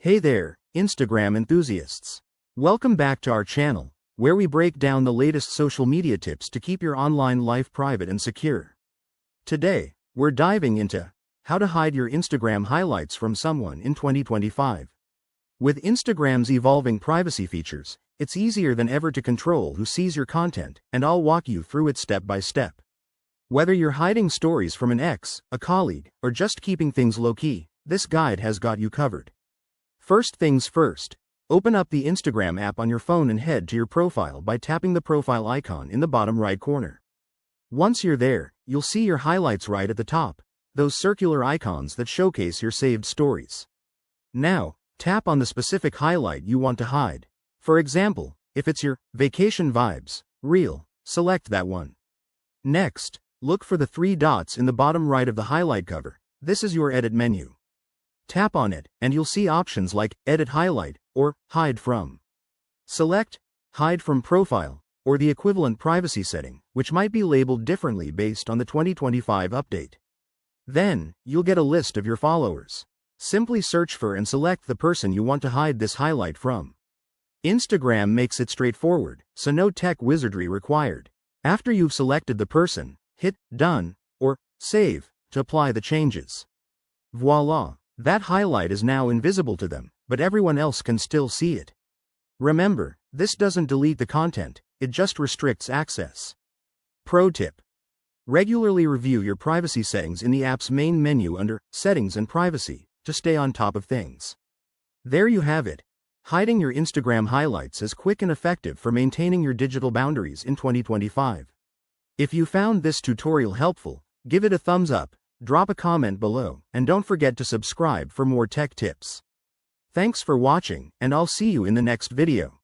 Hey there, Instagram enthusiasts. Welcome back to our channel, where we break down the latest social media tips to keep your online life private and secure. Today, we're diving into how to hide your Instagram highlights from someone in 2025. With Instagram's evolving privacy features, it's easier than ever to control who sees your content, and I'll walk you through it step by step. Whether you're hiding stories from an ex, a colleague, or just keeping things low-key, this guide has got you covered. First things first, open up the Instagram app on your phone and head to your profile by tapping the profile icon in the bottom right corner. Once you're there, you'll see your highlights right at the top, those circular icons that showcase your saved stories. Now, tap on the specific highlight you want to hide. For example, if it's your vacation vibes reel, select that one. Next, look for the three dots in the bottom right of the highlight cover. This is your edit menu. Tap on it, and you'll see options like Edit Highlight or Hide From. Select Hide From Profile, or the equivalent privacy setting, which might be labeled differently based on the 2025 update. Then, you'll get a list of your followers. Simply search for and select the person you want to hide this highlight from. Instagram makes it straightforward, so no tech wizardry required. After you've selected the person, hit Done or Save to apply the changes. Voila! That highlight is now invisible to them, but everyone else can still see it. Remember, this doesn't delete the content, it just restricts access. Pro tip: regularly review your privacy settings in the app's main menu under Settings and Privacy to stay on top of things. There you have it. Hiding your Instagram highlights is quick and effective for maintaining your digital boundaries in 2025. If you found this tutorial helpful, give it a thumbs up. Drop a comment below, and don't forget to subscribe for more tech tips. Thanks for watching, and I'll see you in the next video.